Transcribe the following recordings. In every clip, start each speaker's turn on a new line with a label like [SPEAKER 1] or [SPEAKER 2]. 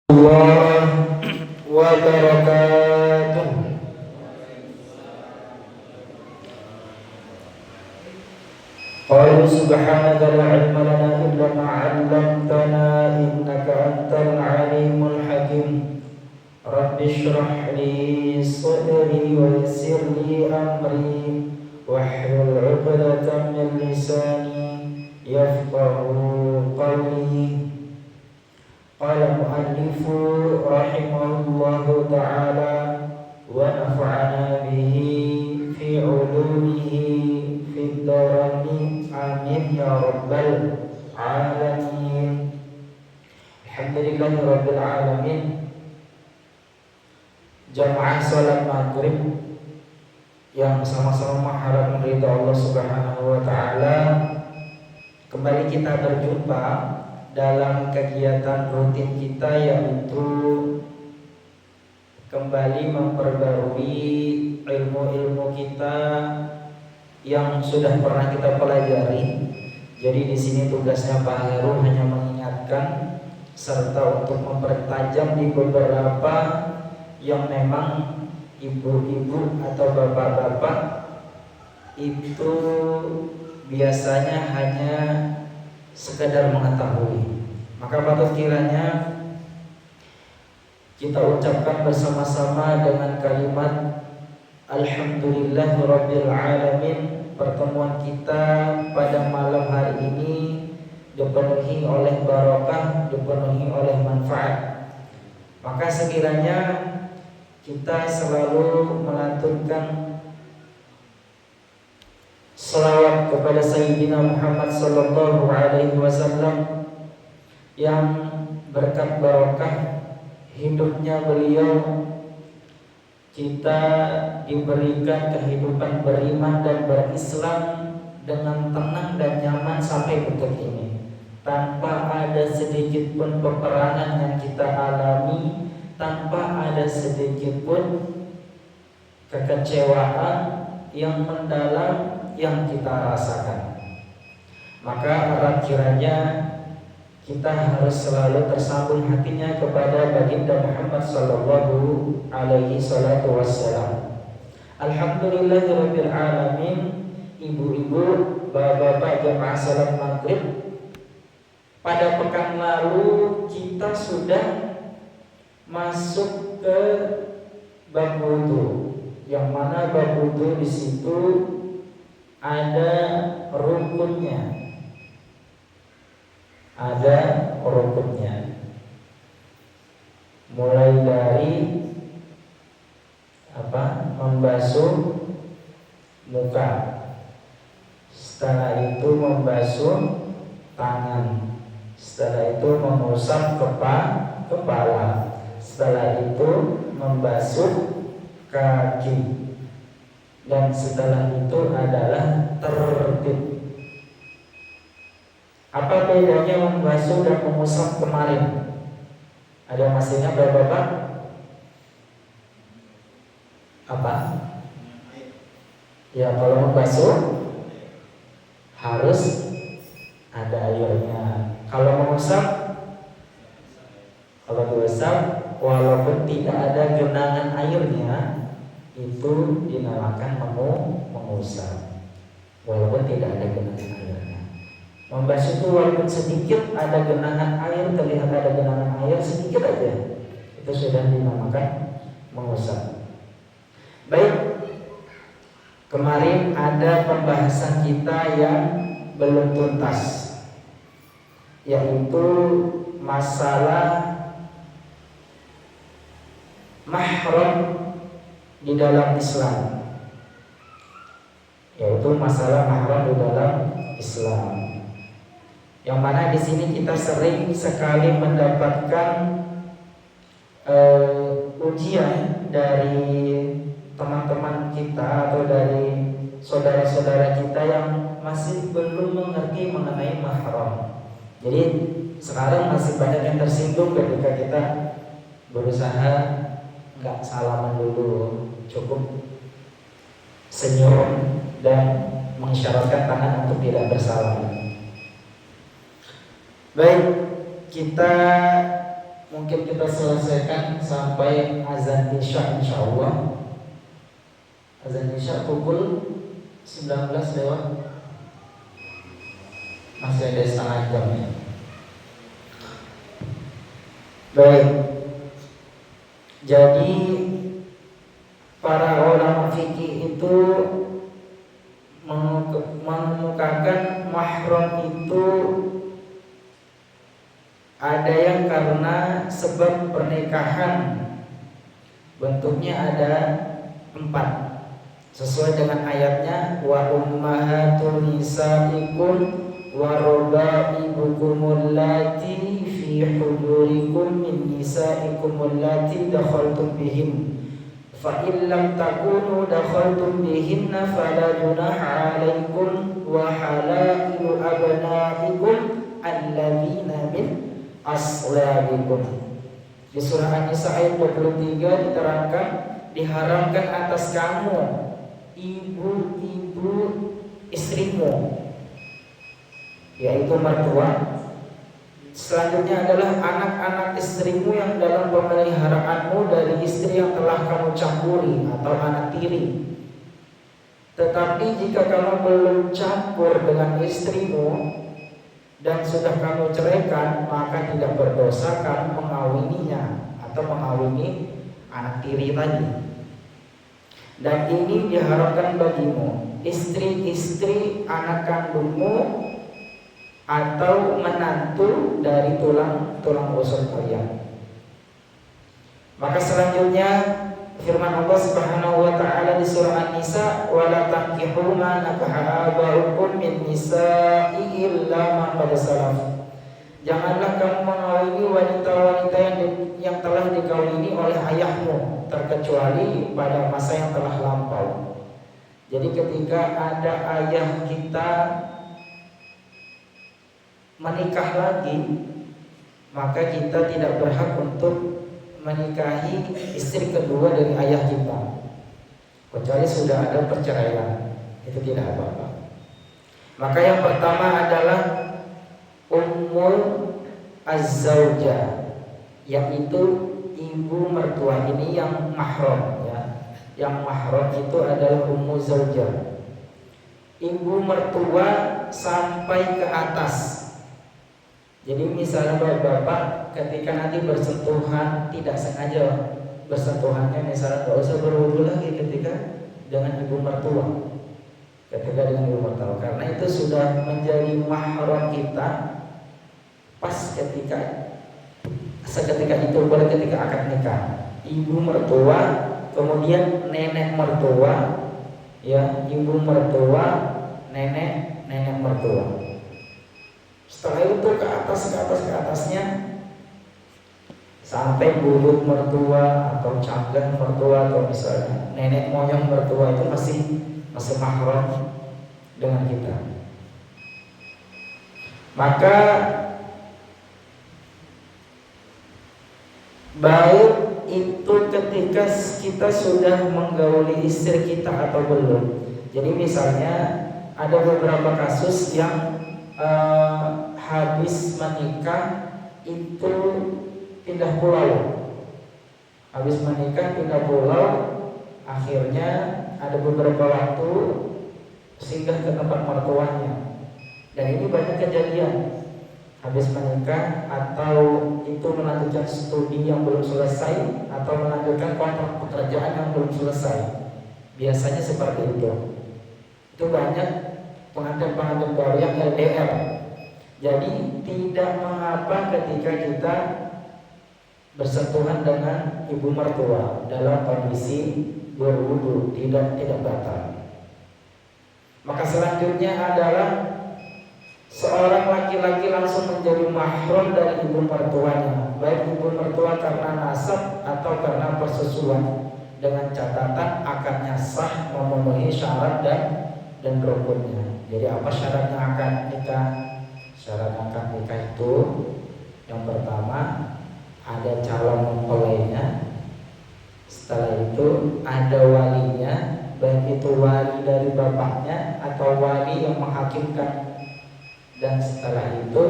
[SPEAKER 1] Allah wa barakatuh. Qala subhanaka la ilma lana illa ma 'allamtana innaka antal 'alimul hakim. Rabbi shrah li sadri wa yassir li amri wahlul 'uqdatam min lisani yafqahu qawli. Qala mu'allifu rahimahullahu ta'ala wa nafa'ana bihi fi ulumihi fi dharani amin ya rabbal alamin. Alhamdulillahi rabbil alamin. Jamaah salat maghrib yang sama-sama mengharap ridha Allah subhanahu wa ta'ala, kembali kita berjumpa dalam kegiatan rutin kita, yaitu kembali memperbarui ilmu-ilmu kita yang sudah pernah kita pelajari. Jadi di sini tugasnya Pak Heru hanya mengingatkan serta untuk mempertajam di beberapa yang memang ibu-ibu atau bapak-bapak itu biasanya hanya sekedar mengetahui. Maka patut kiranya kita ucapkan bersama-sama dengan kalimat Alhamdulillahirabbil alamin. Pertemuan kita pada malam hari ini dipenuhi oleh barokah, dipenuhi oleh manfaat. Maka sekiranya kita selalu melantunkan salawat kepada Sayyidina Muhammad sallallahu alaihi wasallam, yang berkat barokah hidupnya beliau kita diberikan kehidupan beriman dan berislam dengan tenang dan nyaman sampai detik ini, tanpa ada sedikit pun peperangan yang kita alami, tanpa ada sedikit pun kekecewaan yang mendalam yang kita rasakan. Maka harap kiranya kita harus selalu tersambung hatinya kepada baginda Muhammad sallallahu alaihi salatu wassalam. Alhamdulillahirabbil alamin. Ibu-ibu, bapak-bapak jamaah salat maghrib, pada pekan lalu kita sudah masuk ke bab wudu, yang mana bab wudu di situ ada rukunnya. Mulai dari membasuh muka, setelah itu membasuh tangan, setelah itu mengusap kepala, setelah itu membasuh kaki, dan setelah itu adalah tertib. Apa bedanya membasuh dan mengusap kemarin? Ada yang masih ingat Bapak? Apa? Ya, kalau membasuh harus ada airnya. Kalau mengusap walaupun tidak ada genangan airnya, itu dinamakan mengusap, walaupun tidak ada genangan airnya. Membasuh itu walaupun sedikit ada genangan air, terlihat ada genangan air sedikit aja, itu sudah dinamakan mengusap. Baik, kemarin ada pembahasan kita yang belum tuntas, yaitu masalah mahram di dalam Islam, yaitu masalah mahram di dalam Islam, yang mana di sini kita sering sekali mendapatkan ujian dari teman-teman kita atau dari saudara-saudara kita yang masih belum mengerti mengenai mahram. Jadi sekarang masih banyak yang tersinggung ketika kita berusaha nggak salaman dulu, cukup senyum dan mengisyaratkan tangan untuk tidak bersalaman. Baik, kita mungkin kita selesaikan sampai azan Isya insyaallah. Azan Isya pukul 19 lewat, masih ada setengah jam ya. Baik, jadi para ulama fikih itu mengemukakan mahram itu ada yang karena sebab pernikahan, bentuknya ada 4 sesuai dengan ayatnya, wa ummahatun nisaikum wa rabaibukum allati fi hujurikum min nisaikum allati dakhaltum bihin fa in lam takunu dakhaltum bihinna fala junaha 'alaikum wa halailu abnaikum alladzina min aslabikum. Di surah An-Nisa ayat 23 diterangkan diharamkan atas kamu ibu-ibu istrimu, yaitu mertua. Selanjutnya adalah anak-anak istrimu yang dalam pemeliharaanmu dari istri yang telah kamu campuri atau anak tiri. Tetapi jika kamu belum campur dengan istrimu dan sudah kamu ceraikan, maka tidak berdosa kamu mengawininya atau mengawini anak tiri tadi. Dan ini diharapkan bagimu, istri-istri anak kandungmu atau menantu dari tulang usul kalian. Maka selanjutnya firman Allah Subhanahu wa taala di surah An-Nisa, wala tankihu ma nakaha abaukum min nisa'i illa ma qad salaf. Janganlah kamu mengawini wanita-wanita yang telah dikawini oleh ayahmu, terkecuali pada masa yang telah lampau. Jadi ketika ada ayah kita menikah lagi, maka kita tidak berhak untuk menikahi istri kedua dari ayah kita, kecuali sudah ada perceraian, itu tidak apa-apa. Maka yang pertama adalah ummul az-zaujah, yaitu ibu mertua. Ini yang mahram ya. Yang mahram itu adalah ummu zaujah, ibu mertua sampai ke atas. Jadi misalnya bapak ketika nanti bersentuhan, tidak sengaja bersentuhannya, misalnya tidak usah berwudu lagi ketika dengan ibu mertua, karena itu sudah menjadi mahram kita pas seketika itu, boleh ketika akad nikah. Ibu mertua, kemudian nenek mertua, ya, ibu mertua, nenek mertua. Setelah itu ke atasnya sampai bulu mertua atau canggang mertua atau misalnya nenek moyang mertua, itu masih mahram dengan kita. Maka baik itu ketika kita sudah menggauli istri kita atau belum. Jadi misalnya ada beberapa kasus yang habis menikah itu pindah pulau. Habis menikah pindah pulau, akhirnya ada beberapa waktu singgah ke tempat mertuanya. Dan ini banyak kejadian. Habis menikah atau itu melanjutkan studi yang belum selesai atau melanjutkan kontrak pekerjaan yang belum selesai. Biasanya seperti itu. Itu banyak pengantin-pengantin baru yang LDR. Jadi tidak mengapa ketika kita bersentuhan dengan ibu mertua dalam kondisi berwudu, tidak batal. Maka selanjutnya adalah seorang laki-laki langsung menjadi mahram dari ibu mertuanya, baik ibu mertua karena nasab atau karena persusuan, dengan catatan akadnya sah, memenuhi syarat dan rukunnya. Jadi apa syaratnya akad nikah? Syarat akad nikah itu yang pertama ada calon mempelainya, setelah itu ada walinya, baik itu wali dari bapaknya atau wali yang menghakimkan, dan setelah itu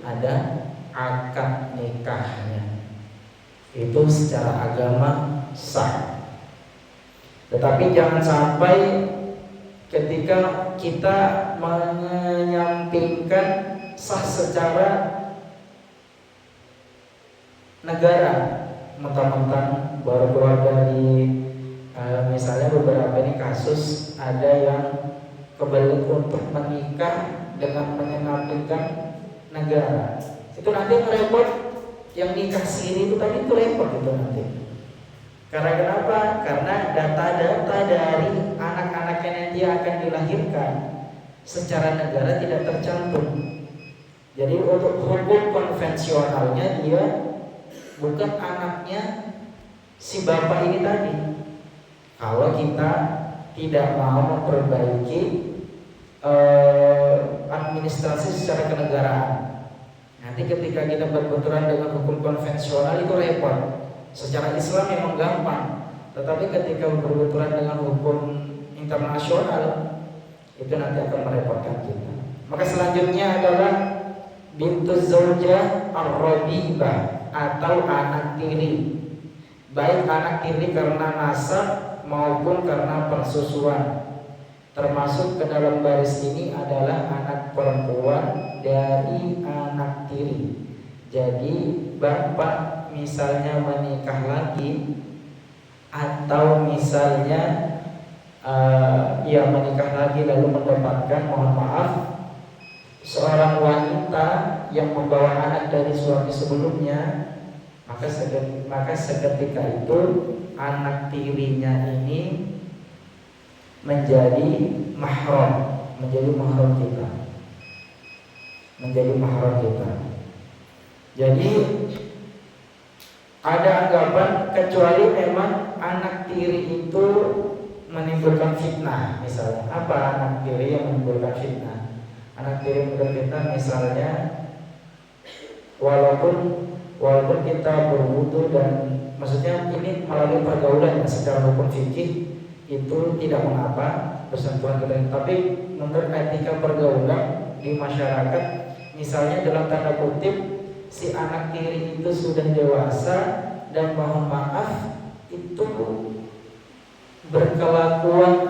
[SPEAKER 1] ada akad nikahnya. Itu secara agama sah. Tetapi jangan sampai ketika kita menyampingkan sah secara negara, mentang-mentang baru keluar dari misalnya beberapa ini kasus ada yang kebelit untuk menikah dengan mengenampingkan negara. Itu nanti repot, yang nikah siri itu tadi itu repot itu nanti. Karena kenapa? Karena data-data dari anak-anak yang nanti akan dilahirkan secara negara tidak tercantum. Jadi untuk hukum konvensionalnya dia bukan anaknya si bapak ini tadi. Kalau kita tidak mau memperbaiki administrasi secara kenegaraan, nanti ketika kita berbenturan dengan hukum konvensional itu repot. Secara Islam memang gampang, tetapi ketika berbenturan dengan hukum internasional itu nanti akan merepotkan kita. Maka selanjutnya adalah bintu zaujah ar-rabibah atau anak tiri, baik anak tiri karena nasab maupun karena persusuan. Termasuk ke dalam baris ini adalah anak perempuan dari anak tiri. Jadi bapak misalnya menikah lagi atau misalnya ia menikah lagi lalu mendapatkan, mohon maaf, seorang wanita yang membawa anak dari suami sebelumnya, maka seketika itu anak tirinya ini menjadi mahram kita. Jadi ada anggapan kecuali memang anak tiri itu menimbulkan fitnah. Misalnya apa anak tiri yang menimbulkan fitnah? Anak tiri menimbulkan fitnah misalnya walaupun kita berwudu dan maksudnya ini melalui pergaulan secara hukum fikih itu tidak mengapa bersentuhan kita, tapi menurut etika pergaulan di masyarakat, misalnya dalam tanda kutip si anak tiri itu sudah dewasa dan mohon maaf itu berkelakuan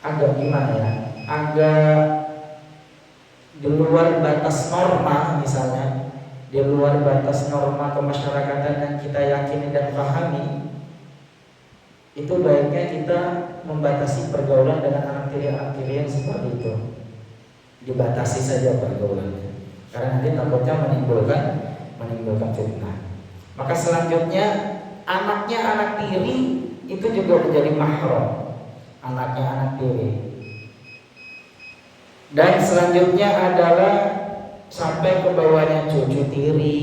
[SPEAKER 1] agak gimana ya, agak di luar batas norma, misalnya di luar batas norma kemasyarakatan yang kita yakini dan pahami, itu baiknya kita membatasi pergaulan dengan anak tiri yang seperti itu. Dibatasi saja pergaulannya, karena nanti takutnya menimbulkan fitnah. Maka selanjutnya anaknya anak tiri itu juga menjadi mahram, anaknya anak tiri. Dan selanjutnya adalah sampai ke bawahnya cucu tiri,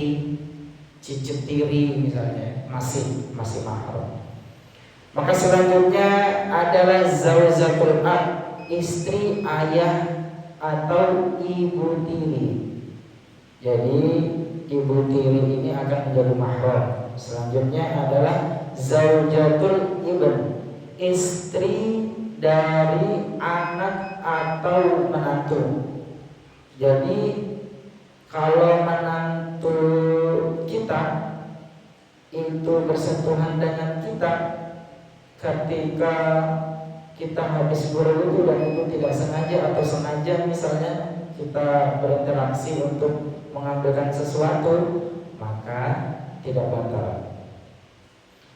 [SPEAKER 1] cicit tiri misalnya, masih mahram. Maka selanjutnya adalah zaujatul ab, istri ayah atau ibu tiri. Jadi ibu tiri ini akan menjadi mahram. Selanjutnya adalah zaujatul ibn, istri dari anak atau menantu. Jadi kalau menantu kita itu bersentuhan dengan kita ketika kita habis berwudu dan itu tidak sengaja atau sengaja, misalnya kita berinteraksi untuk mengambilkan sesuatu, maka tidak batal.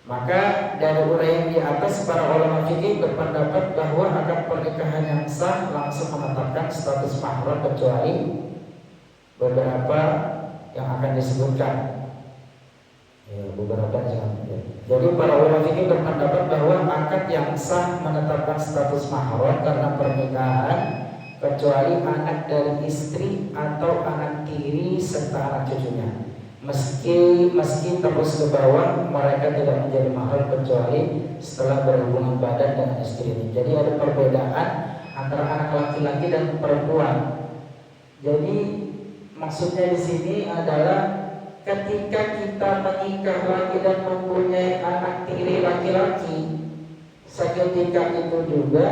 [SPEAKER 1] Maka dari uraian di atas, para ulama fikih berpendapat bahwa akad pernikahan yang sah langsung menetapkan status mahram kecuali beberapa yang akan disebutkan. Jadi para ulama fikih berpendapat bahwa akad yang sah menetapkan status mahram karena pernikahan kecuali anak dari istri atau anak tiri serta anak cucunya. Meski terus ke bawah, mereka tidak menjadi mahram kecuali setelah berhubungan badan dengan istri ini. Jadi ada perbedaan antara anak laki-laki dan perempuan. Jadi maksudnya di sini adalah ketika kita menikah lagi dan mempunyai anak tiri laki-laki, seketika itu juga,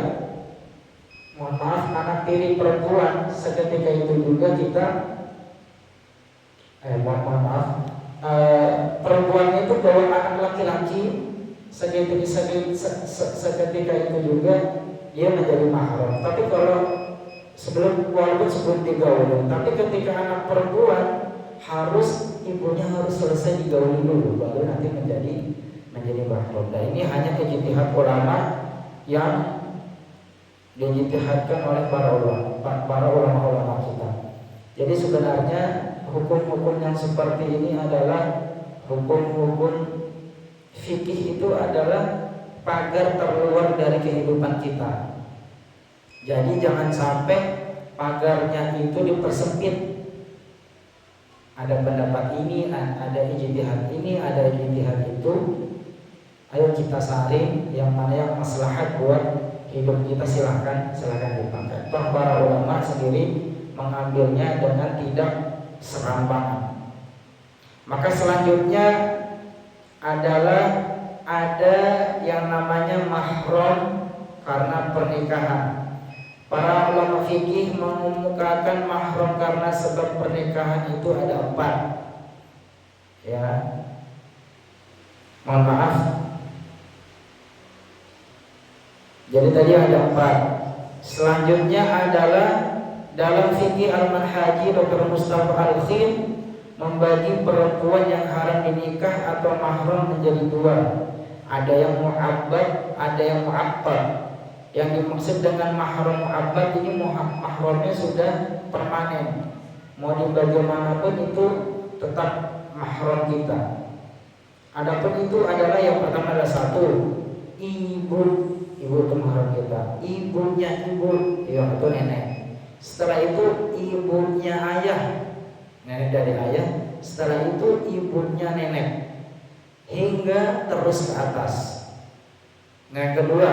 [SPEAKER 1] mohon maaf, anak tiri perempuan, seketika itu juga kita mohon maaf, perempuan itu bawa anak laki-laki, seketika itu juga dia menjadi mahram. Tapi kalau walaupun sebelum digauli, tapi ketika anak perempuan ibunya harus selesai digauli dulu, baru nanti menjadi mahram. Nah, ini hanya ijtihad ulama yang dijtihadkan oleh para ulama kita. Jadi sebenarnya hukum-hukum yang seperti ini adalah hukum-hukum fikih, itu adalah pagar terluar dari kehidupan kita. Jadi jangan sampai pagarnya itu dipersempit. Ada pendapat ini, ada ijtihad ini, ada ijtihad itu. Ayo kita saring yang mana yang maslahat buat hidup kita, silakan dipakai. Toh para ulama sendiri mengambilnya dengan tidak serampangan. Maka selanjutnya adalah ada yang namanya mahram karena pernikahan. Para ulama fikih mengemukakan mahram karena sebab pernikahan itu ada 4. Ya, mohon maaf. Jadi tadi ada 4. Selanjutnya adalah dalam fikih Al-Manhaji Dr. Mustafa Al-Khin membagi perempuan yang haram dinikah atau mahram menjadi 2. Ada yang mu'abbad, ada yang mu'abbad. Yang dimaksud dengan mahram mu'abbad ini mahramnya sudah permanen. Mau di bagaimanapun itu tetap mahram kita. Adapun itu adalah yang pertama adalah 1, ibu itu mahram kita. Ibunya ibu, itu nenek. Setelah itu ibunya ayah, nenek dari ayah. Setelah itu ibunya nenek, hingga terus ke atas. Yang kedua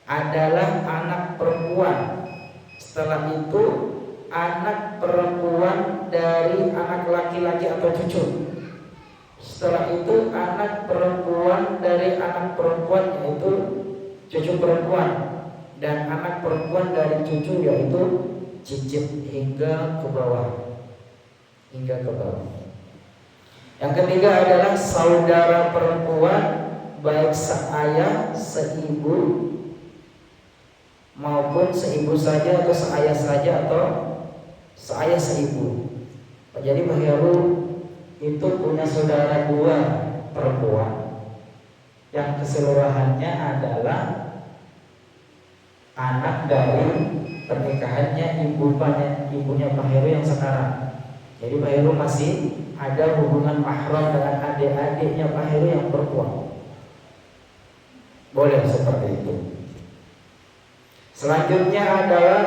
[SPEAKER 1] adalah anak perempuan. Setelah itu anak perempuan dari anak laki-laki atau cucu. Setelah itu anak perempuan dari anak perempuan, yaitu cucu perempuan, dan anak perempuan dari cucu, yaitu cicit, hingga ke bawah. Yang ketiga adalah saudara perempuan, baik seayah, seibu, maupun seibu saja atau seayah saja atau seayah seibu. Jadi Mbah Heru itu punya saudara 2 perempuan yang keseluruhannya adalah anak dari pernikahannya ibunya Mbah Heru yang sekarang. Jadi Mbah Heru masih ada hubungan mahram dengan adik-adiknya Mbah Heru yang perempuan. Boleh seperti itu. Selanjutnya adalah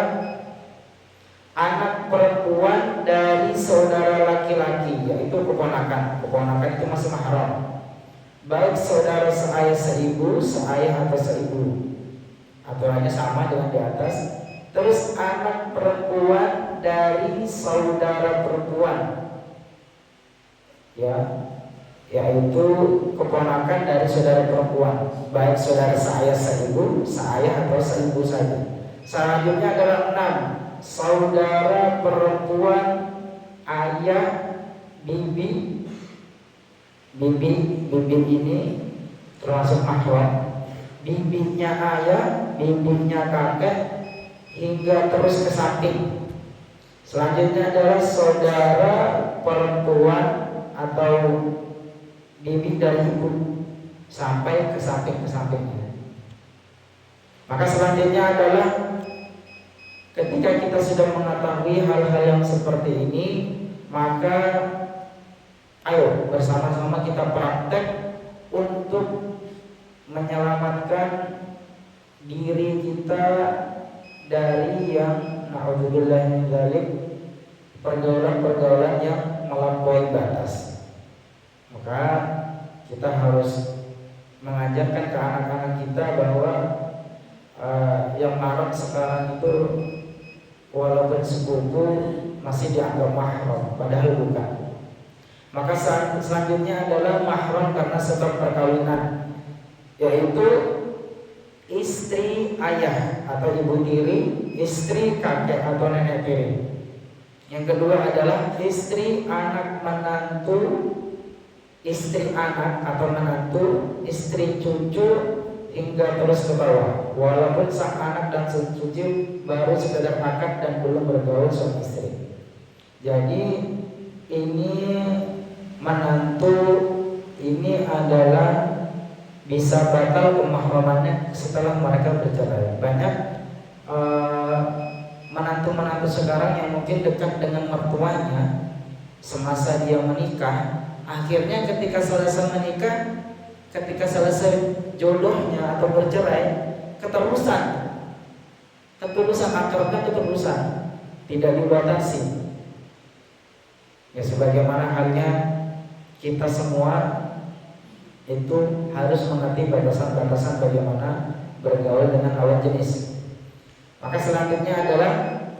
[SPEAKER 1] anak perempuan dari saudara laki-laki, yaitu keponakan. Keponakan itu masih mahram. Baik saudara seayah seibu, seayah atau seibu. Aturannya sama dengan di atas. Terus anak perempuan dari saudara perempuan, yaitu keponakan dari saudara perempuan, baik saudara seayah seibu, seayah atau seibu saja. Selanjutnya adalah 6 saudara perempuan ayah bibi. Bibi ini termasuk mahram. Bibinya ayah, bibinya kakek, hingga terus ke samping. Selanjutnya adalah saudara perempuan atau bibi dari ibu sampai ke sampingnya. Maka selanjutnya adalah ketika kita sudah mengetahui hal-hal yang seperti ini, maka ayo bersama-sama kita praktek untuk menyelamatkan diri kita dari yang na'udzubillah min dzalik, pergaulan-pergaulan yang melampaui batas. Maka kita harus mengajarkan ke anak-anak kita bahwa yang marak sekarang itu walaupun sepupu masih dianggap mahram, padahal bukan. Maka selanjutnya adalah mahram karena sebab perkawinan, yaitu istri ayah atau ibu tiri, istri kakek atau nenek tiri. Yang kedua adalah istri, anak, menantu, istri anak atau menantu, istri cucu, hingga terus ke bawah. Walaupun sang anak dan sang cucu baru sekedar akad dan belum bergaul suami istri. Jadi ini menantu ini adalah bisa batal kemahramannya setelah mereka bercerai. Banyak menantu-menantu sekarang yang mungkin dekat dengan mertuanya semasa dia menikah, akhirnya ketika selesai menikah, ketika selesai jodohnya atau bercerai, ketulusan akrabnya keterusan, tidak dibatasi. Ya sebagaimana halnya kita semua itu harus mengerti batasan-batasan bagaimana bergaul dengan lawan jenis. Maka selanjutnya adalah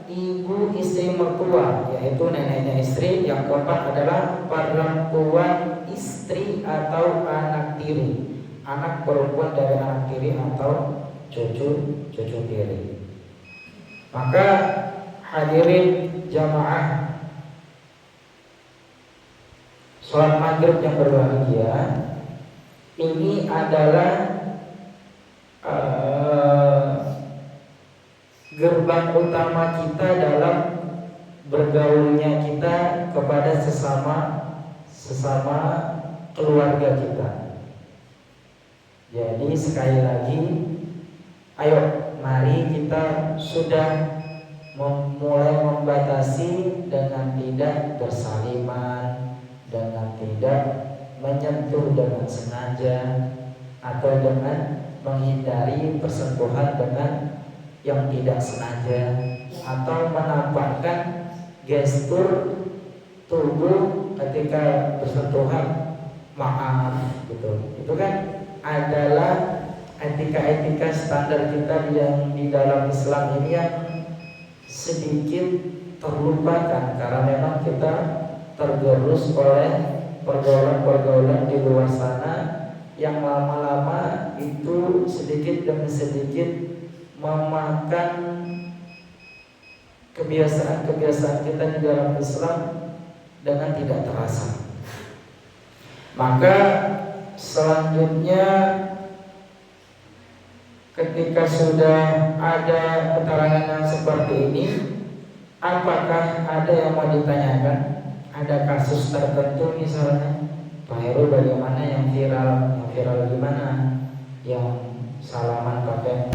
[SPEAKER 1] ibu istri mertua, yaitu neneknya istri. Yang keempat adalah perempuan istri atau anak tiri, anak perempuan dari anak tiri atau cucu tiri. Maka hadirin jamaah sholat maghrib yang berbahagia, ini adalah gerbang utama kita dalam bergaulnya kita kepada sesama keluarga kita. Jadi sekali lagi, ayo mari kita sudah mulai membatasi dengan tidak bersaliman, dengan tidak menyentuh dengan sengaja, atau dengan menghindari persentuhan dengan yang tidak sengaja, atau menampakkan gestur tubuh ketika bersentuhan, maaf gitu. Itu kan adalah etika-etika standar kita yang di dalam Islam ini yang sedikit terlupakan karena memang kita tergerus oleh pergaulan-pergaulan di luar sana yang lama-lama itu sedikit demi sedikit memakan kebiasaan-kebiasaan kita di dalam Islam dengan tidak terasa. Maka selanjutnya ketika sudah ada keterangan yang seperti ini, apakah ada yang mau ditanyakan? Ada kasus tertentu misalnya, Pak Heru bagaimana yang viral gimana? Yang salaman pakai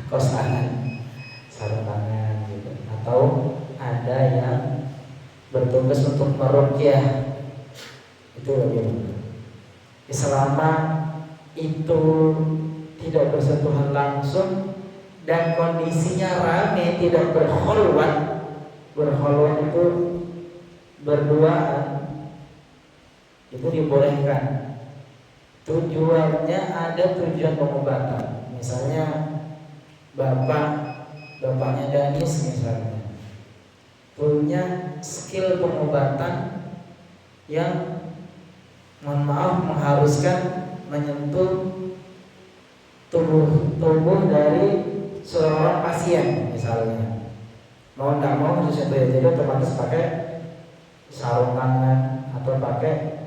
[SPEAKER 1] kaos tangan, sarung tangan gitu, atau ada yang bertugas untuk meruqyah, itu bagaimana? Selama itu tidak bersentuhan langsung dan kondisinya ramai, tidak berkholwat itu berduaan, itu dibolehkan. Tujuannya ada tujuan pengobatan, misalnya bapaknya Danis misalnya punya skill pengobatan yang mohon maaf mengharuskan menyentuh tubuh dari seorang pasien misalnya, mau tidak mau harus itu ya, jadi otomatis pakai sarung tangan atau pakai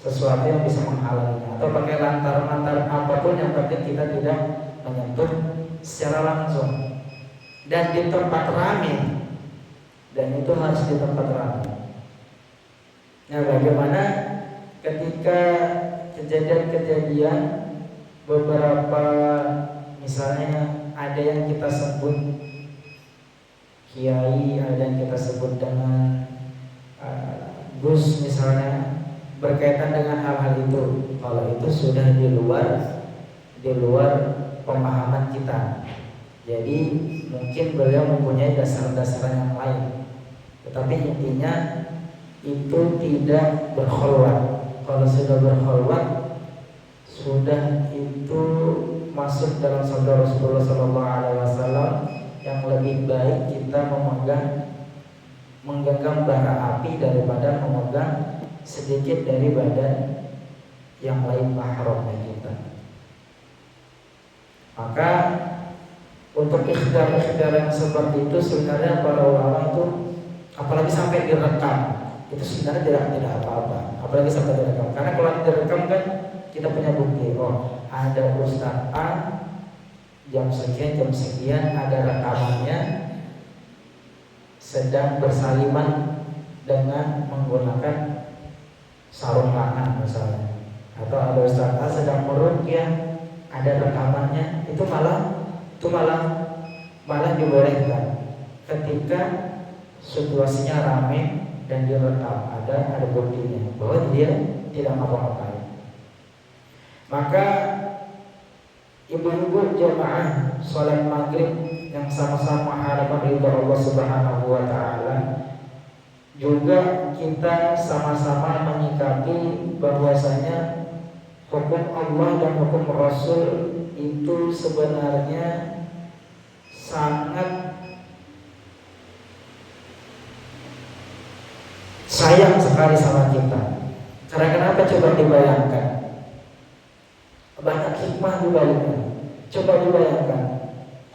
[SPEAKER 1] sesuatu yang bisa menghalanginya, atau pakai lantaran apapun yang penting kita tidak menyentuh secara langsung dan di tempat ramai, dan itu harus di tempat ramai. Nah, bagaimana ketika kejadian-kejadian beberapa misalnya ada yang kita sebut kiai, ada yang kita sebut dengan Gus misalnya, berkaitan dengan hal-hal itu, kalau itu sudah di luar pemahaman kita. Jadi mungkin beliau mempunyai dasar-dasar yang lain, tetapi intinya itu tidak berkholwat. Kalau sudah berkholwat, sudah itu masuk dalam sabda Rasulullah SAW yang lebih baik kita menggenggam bara api daripada memegang sedikit dari badan yang lain mahramnya kita. Maka untuk ikhtiar yang seperti itu sebenarnya para ulama itu apalagi sampai direkam, itu sebenarnya tidak apa-apa, apalagi sampai direkam. Karena kalau direkam kan kita punya bukti, oh ada Ustaz A jam sekian ada rekamannya sedang bersaliman dengan menggunakan sarung tangan misalnya, atau ada Ustaz A sedang meruqyah ada rekamannya, itu malah dibolehkan ketika situasinya ramai dan direkam, ada buktinya bahwa dia tidak ngapa-ngapain. Maka ibu-ibu jamaah sholat maghrib yang sama-sama harapan ridha Allah Subhanahu wa Ta'ala, juga kita sama-sama menyikapi bahwasanya hukum Allah dan hukum Rasul itu sebenarnya sangat sayang sekali sama kita. Karena kenapa? Coba dibayangkan, banyak hikmah di baliknya. Coba dibayangkan,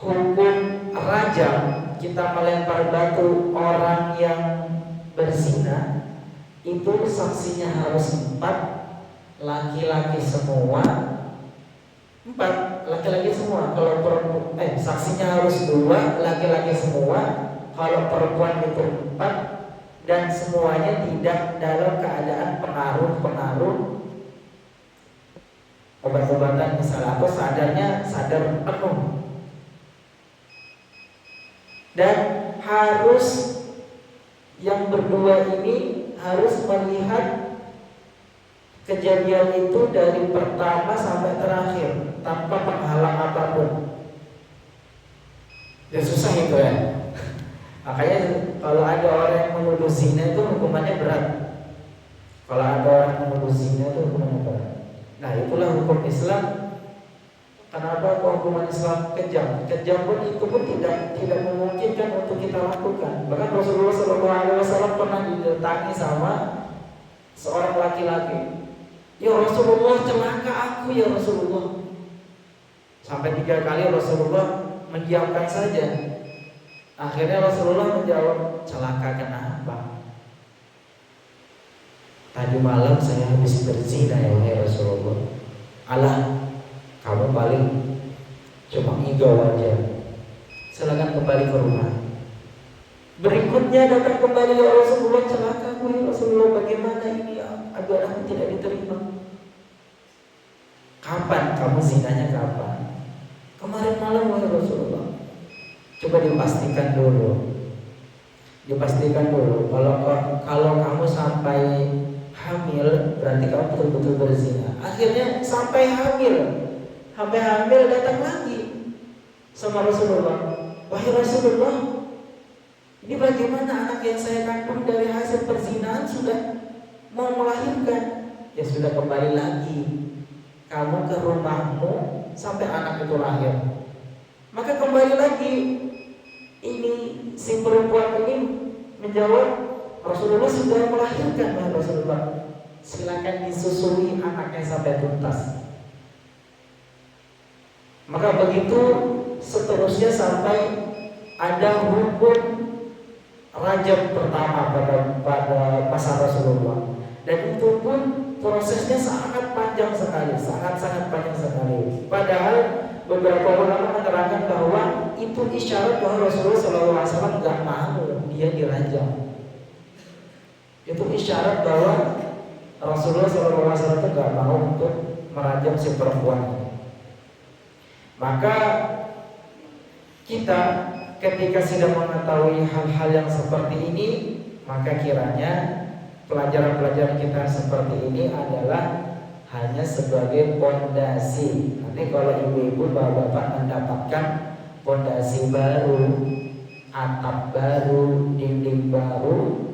[SPEAKER 1] hukum rajam, kita melempar batu orang yang berzina, itu saksinya harus 4 laki-laki semua. 4 laki-laki semua. Kalau perempuan saksinya harus 2 laki-laki semua. Kalau perempuan itu 4, dan semuanya tidak dalam keadaan pengaruh obat-obatan misalnya, atau sadar penuh. Dan harus yang berdua ini harus melihat kejadian itu dari pertama sampai terakhir tanpa penghalang apapun. Ya susah itu ya. Makanya kalau ada orang yang menuduh zina itu hukumannya berat. Kalau ada orang yang menuduh zina itu hukumannya berat. Nah itulah hukum Islam. Kenapa hukuman Islam kejam? Kejam pun itu pun tidak memungkinkan untuk kita lakukan. Bahkan Rasulullah SAW pernah didatangi sama seorang laki-laki. Ya Rasulullah, celaka aku ya Rasulullah. Sampai 3 kali Rasulullah mendiamkan saja. Akhirnya Rasulullah menjawab, celaka kenapa? Tadi malam saya habis berzina ya wahai Rasulullah. Alah, kamu paling cuma ngigau aja. Silakan kembali ke rumah. Berikutnya datang kembali ya Rasulullah, celaka ya Rasulullah, bagaimana ini agar aku tidak diterima? Kapan kamu zinanya kapan? Kemarin malam wahai Rasulullah. Coba dipastikan dulu. Kalau kamu sampai hamil, berarti kamu betul-betul berzina. Akhirnya sampai hamil datang lagi sama Rasulullah. Wahai Rasulullah, ini bagaimana anak yang saya kandung dari hasil perzinahan sudah mau melahirkan? Ya sudah, kembali lagi kamu ke rumahmu sampai anak itu lahir. Maka kembali lagi, ini si perempuan ini menjawab, Rasulullah sudah melahirkan ya Rasulullah. Silakan disusui anaknya sampai tuntas. Maka begitu seterusnya sampai ada hukum rajam pertama pada masa Rasulullah. Dan itu pun prosesnya sangat panjang sekali, sangat panjang sekali. Padahal beberapa ulama menerangkan bahwa itu isyarat bahwa Rasulullah SAW nggak mau dia dirajam. Itu isyarat bahwa Rasulullah SAW itu nggak mau untuk merajam si perempuan. Maka kita ketika sudah mengetahui hal-hal yang seperti ini, maka kiranya pelajaran-pelajaran kita seperti ini adalah hanya sebagai pondasi. Nanti kalau ibu-ibu bapak-bapak mendapatkan pondasi baru, atap baru, dinding baru,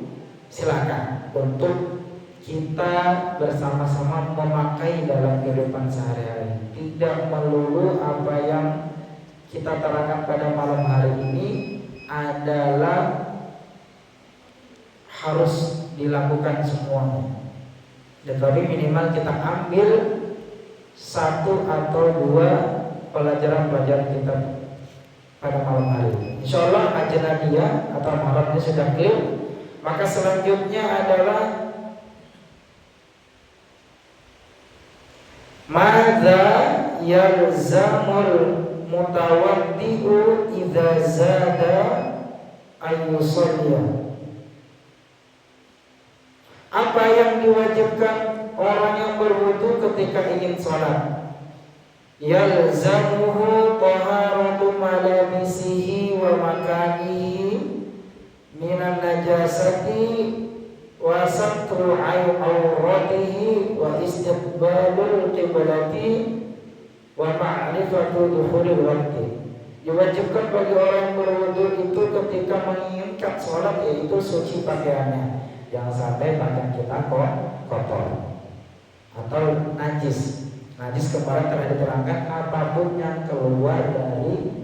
[SPEAKER 1] silakan untuk kita bersama-sama memakai dalam kehidupan sehari-hari. Tidak melulu apa yang kita terangkan pada malam hari ini adalah harus dilakukan semuanya. Tetapi minimal kita ambil 1 atau 2 pelajaran-pelajaran kita pada malam hari ini. Insya Allah kajian dia atau malamnya sudah clear. Maka selanjutnya adalah madza yalzamul mutawaddi'u idza zada ayyusalliya. Apa yang diwajibkan orang yang berwudu ketika ingin sholat? Yalzamuhu taharatu malabisihi wa makanihi minan najasati wa satru auratihi wa istiqbalul qiblati wa ma'rifatu dukhulil waqti. Diwajibkan bagi orang yang berwudu itu ketika menginginkan sholat yaitu suci pakaiannya, jangan sampai pakaian kita kotor atau najis. Najis kemarin telah diterangkan apapun yang keluar dari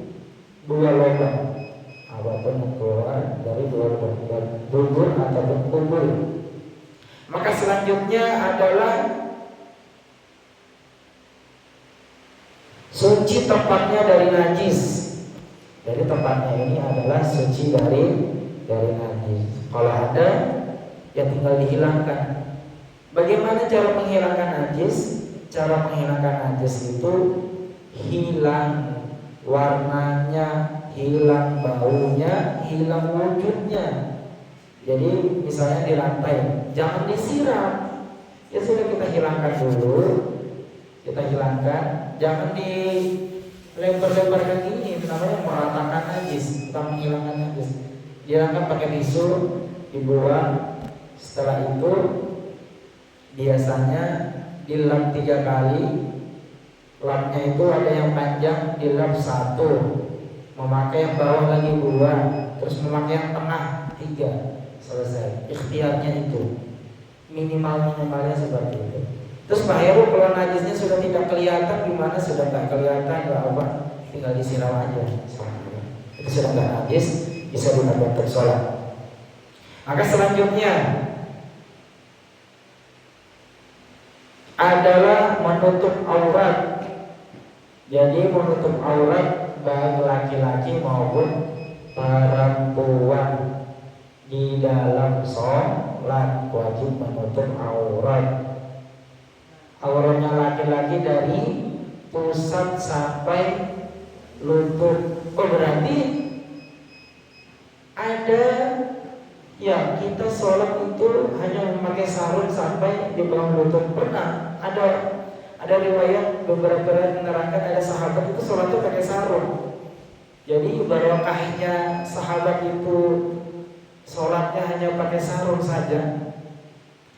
[SPEAKER 1] dua lubang, apapun yang keluar dari dua lubang, dubur ataupun kubur. Maka selanjutnya adalah suci tempatnya dari najis. Jadi tempatnya ini adalah suci dari najis. Kalau ada ya tinggal dihilangkan. Bagaimana cara menghilangkan najis? Cara menghilangkan najis itu hilang warnanya, hilang baunya, hilang wujudnya. Jadi misalnya di lantai, jangan disiram. Ya sudah, kita hilangkan dulu. Kita hilangkan, jangan dilempar-lemparkan ini, namanya meratakan najis, kita menghilangkan najis. Dihilangkan pakai tisu, dibuang. Setelah itu biasanya dilap 3 kali. Lapnya itu ada yang panjang, dilap 1, memakai yang bawah lagi 2, terus memakai yang tengah 3. Selesai. Ikhtiarnya itu minimalnya seperti itu. Terus Pak Heru kalau najisnya sudah tidak kelihatan, gimana? Sudah nggak kelihatan, nggak apa, tinggal disiram aja. Itu sudah nggak najis, bisa digunakan sholat. Maka selanjutnya adalah menutup aurat. Jadi menutup aurat baik laki-laki maupun perempuan di dalam sholat wajib menutup aurat. Auratnya laki-laki dari pusat sampai lutut. Oh, berarti ada ya, kita sholat itu hanya memakai sarung sampai di bawah lutut. Pernah ada riwayat beberapa yang menerangkan ada sahabat itu sholat itu pakai sarung. Jadi barokahnya sahabat itu sholatnya hanya pakai sarung saja,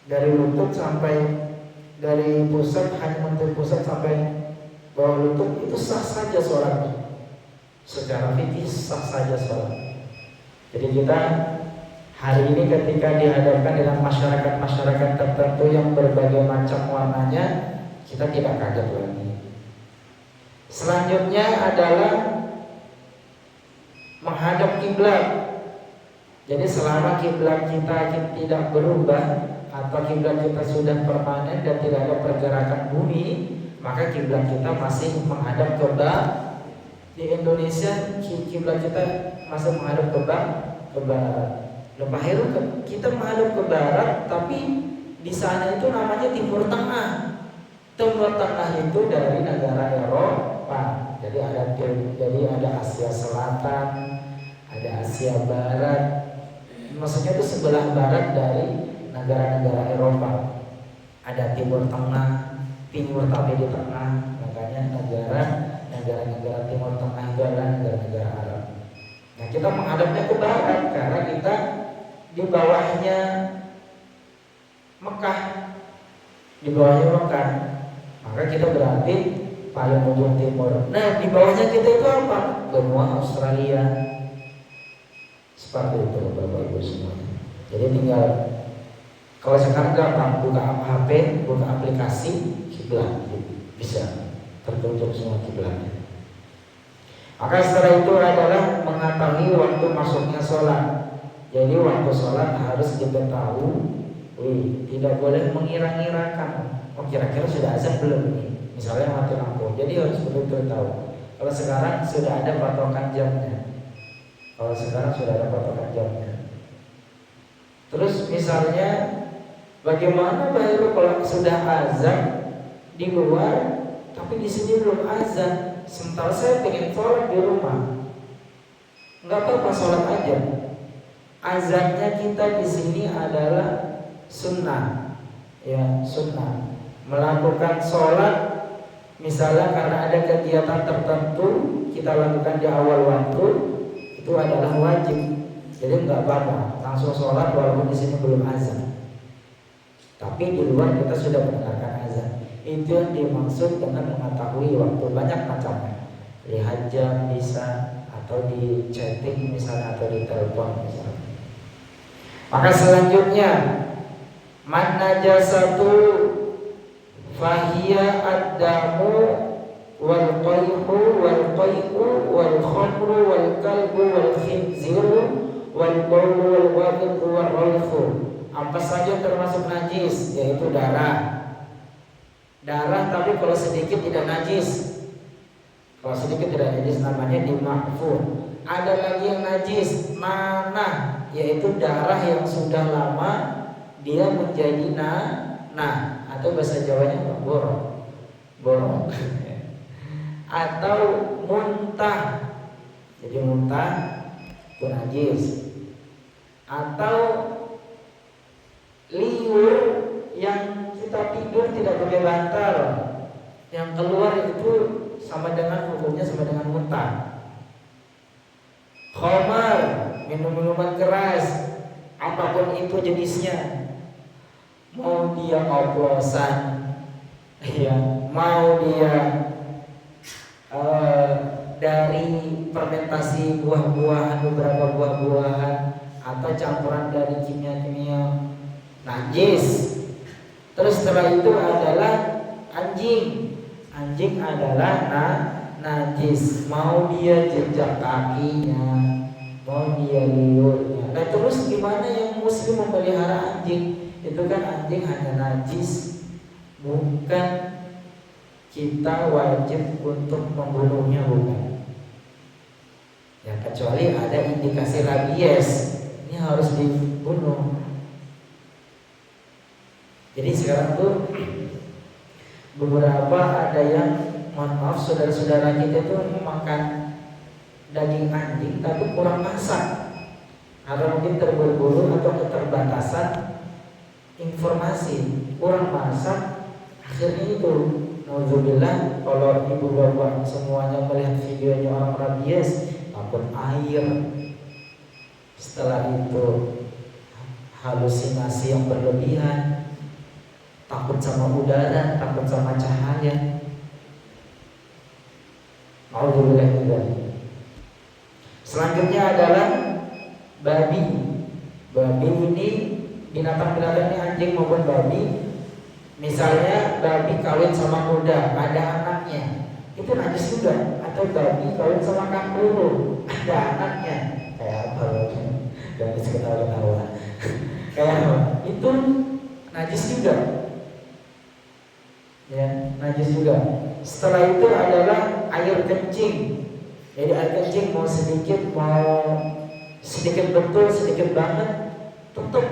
[SPEAKER 1] dari lutut sampai, dari pusat hanya untuk pusat sampai bawah lutut, itu sah saja sholatnya. Secara fikih sah saja sholat. Jadi kita hari ini ketika dihadapkan dengan masyarakat tertentu yang berbagai macam warnanya, kita tidak kaget lagi. Selanjutnya adalah menghadap kiblat. Jadi selama kiblat kita tidak berubah atau kiblat kita sudah permanen dan tidak ada pergerakan bumi, maka kiblat kita masih menghadap ke barat. Di Indonesia kiblat kita masih menghadap ke barat. Pak Heru, kita menghadap ke barat, tapi di sana itu namanya Timur Tengah. Timur Tengah itu dari negara Eropa. Jadi ada Asia Selatan, ada Asia Barat. Maksudnya itu sebelah barat dari negara-negara Eropa. Ada Timur Tengah, timur tapi di tengah. Makanya negara-negara Timur Tengah itu adalah negara-negara Arab. Nah, kita menghadapnya ke barat karena kita di bawahnya Mekah, maka kita berarti paling ujung timur. Nah, di bawahnya kita itu apa? Benua Australia. Seperti itu Bapak Ibu semuanya. Jadi tinggal, kalau sekarang gampang, buka HP, buka aplikasi kiblat, bisa tertutup semua kiblatnya. Maka setelah itu adalah mengetahui waktu masuknya sholat. Jadi waktu sholat harus diketahui, tidak boleh mengira-ngirakan. Oh, kira-kira sudah azan belum ini? Misalnya mati lampu. Jadi harus betul-betul tahu. Kalau sekarang sudah ada patokan jamnya. Terus misalnya bagaimana baru kalau sudah azan di luar tapi di sini belum azan, sementara saya pengen sholat di rumah. Nggak apa-apa, sholat aja. Azannya kita di sini adalah sunnah, ya sunnah. Melakukan sholat misalnya karena ada kegiatan tertentu kita lakukan di awal waktu, itu adalah wajib. Jadi nggak apa-apa langsung sholat walaupun di sini belum azan. Tapi di luar kita sudah mendengarkan azan. Itu yang dimaksud dengan mengetahui waktu. Banyak macamnya. Lihat jam bisa, atau di chatting misalnya, atau di telepon misalnya. Maka selanjutnya, man najasatu fahiya ad-damu wal qayhu wal qay'u wal khamru wal kalbu wal khinziru wal bawlu wal wabiqu wal rayfu. Apa saja termasuk najis, yaitu darah. Darah tapi kalau sedikit tidak najis. Kalau sedikit tidak najis namanya dima'fur. Ada lagi yang najis, mana? Yaitu darah yang sudah lama dia menjadi nah atau bahasa Jawanya borong atau muntah. Jadi muntah itu najis. Atau liur yang kita tidur tidak pakai bantal, yang keluar itu sama dengan hukumnya sama dengan muntah. Khamar, minum-minuman keras, apapun itu jenisnya, mau dia oplosan, ya, mau dia dari fermentasi buah-buahan, beberapa buah-buahan, atau campuran dari kimia-kimia, najis. Terus setelah itu adalah anjing. Anjing adalah najis. Mau dia jejak kakinya, mau dia liurnya. Nah terus gimana yang muslim memelihara anjing? Itu kan anjing hanya najis, bukan kita wajib untuk membunuhnya, bukan. Ya kecuali ada indikasi rabies, ini harus dibunuh. Jadi sekarang tuh beberapa ada yang, mohon maaf, saudara-saudara kita tuh makan daging anjing tapi kurang masak, atau mungkin terburu-buru atau keterbatasan informasi, kurang masak. Akhirnya itu, nauzubillah, kalau ibu bapak semuanya melihat videonya orang rabies, takut air. Setelah itu halusinasi yang berlebihan, takut sama udara, takut sama cahaya. Alhamdulillah. Selanjutnya adalah babi. Babi ini binatang-binatang ini, anjing maupun babi. Misalnya babi kawin sama kuda, ada anaknya, itu najis juga. Atau babi kawin sama kanguru, ada anaknya. Kayak apa? Dari seketawa-ketawa. Kayak apa? Itu najis juga. Ya, najis juga. Setelah itu adalah air kencing. Jadi air kencing mau sedikit, mau sedikit betul, sedikit banget, tetap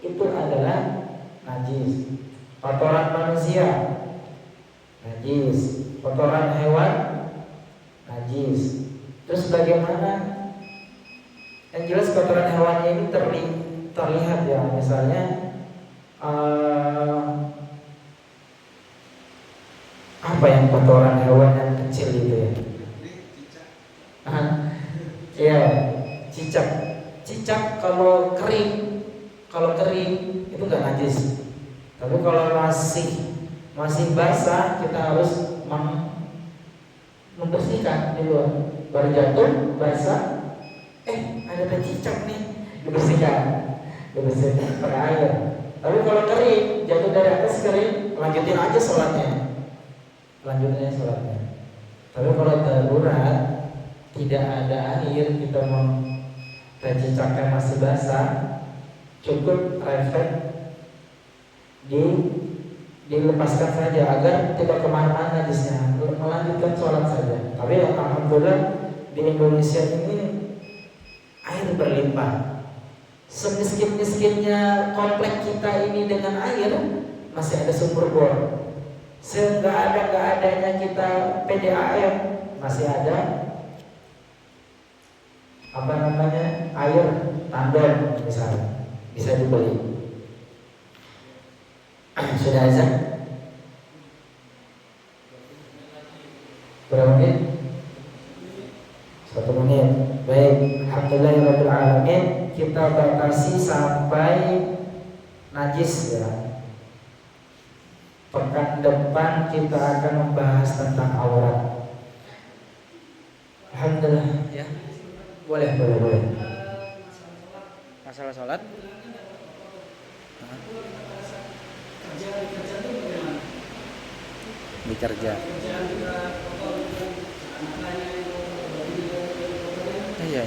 [SPEAKER 1] itu adalah najis. Kotoran manusia najis, kotoran hewan najis. Terus bagaimana? Yang jelas kotoran hewannya ini terlihat ya, misalnya apa yang kotoran hewan yang kecil itu ya? Iya, cicak. Cicak kalau kering itu nggak najis. Tapi kalau masih basah, kita harus membersihkan dulu. Baru jatuh basah, ada cicak nih, dibersihkan pakai air. Tapi kalau kering, jatuh dari atas kering, lanjutin aja sholatnya. Tapi kalau darurat, tidak ada air, kita mau cicaknya masih basah, cukup refleks dilepaskan saja agar tidak kemana-mana najisnya, melanjutkan sholat saja. Tapi alhamdulillah di Indonesia ini air berlimpah. Semiskin-miskinnya komplek kita ini dengan air, masih ada sumber bor. Nggak adanya kita PDAM, masih ada apa namanya, air tandon misalnya, bisa dibeli. Sudah azan? Berapa menit? 1 menit. Baik, alhamdulillahirabbil alamin. Kita batasi sampai najis ya. Pekan depan kita akan membahas tentang aurat. Alhamdulillah ya. Boleh. Masalah sholat? Bekerja. Iya.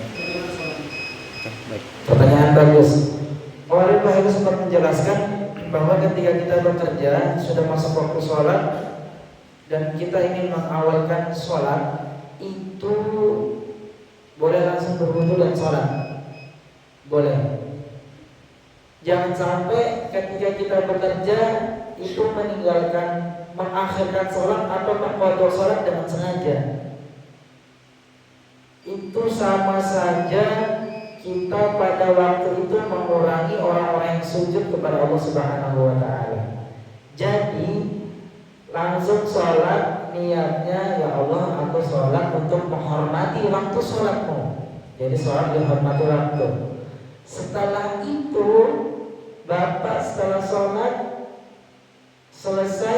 [SPEAKER 1] Oke, baik. Pertanyaan bagus. Kemarin Pak Heru sempat menjelaskan bahwa ketika kita bekerja sudah masuk waktu sholat dan kita ingin mengawalkan sholat, itu boleh langsung berwudu dan sholat. Boleh. Jangan sampai ketika kita bekerja itu mengakhirkan sholat atau mengqadha sholat dengan sengaja. Itu sama saja kita pada waktu itu mengurangi orang-orang yang sujud kepada Allah Subhanahu wa taala. Jadi langsung sholat, niatnya ya Allah, aku sholat untuk menghormati waktu sholatmu. Jadi sholat dihormati waktu. Setelah itu Bapak setelah sholat selesai,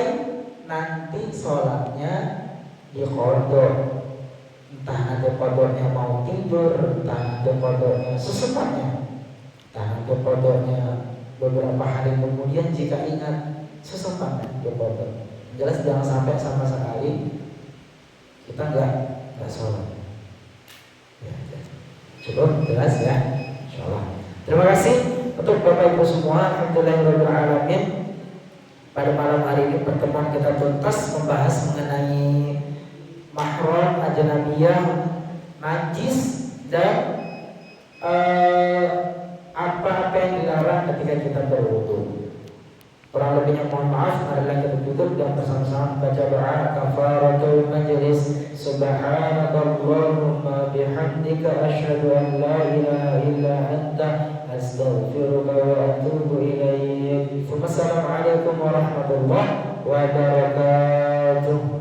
[SPEAKER 1] nanti sholatnya diqadha. Entah ada qadanya mau tidur, entah ada qadanya sesempatnya, entah ada qadanya beberapa hari kemudian jika ingat, sesempatnya diqadha. Jelas jangan sampai sama sekali kita nggak sholat. Ya. Cukup jelas ya, insyaallah. Terima kasih untuk Bapak Ibu semua. Alhamdulillahirabbil alamin. Pada malam hari ini pertemuan kita tuntas membahas mengenai mahram, ajnabiyah, najis dan apa-apa yang dilarang ketika kita berwudu. Kurang lebihnya mohon maaf. Marilah kita tutup dan bersama-sama baca doa kafaratul majlis. Subhanakallahumma bihamdika asyhadu an la ilaha illa anta astaghfiruka wa atubu ilaik. Wassalamualaikum warahmatullahi wabarakatuh.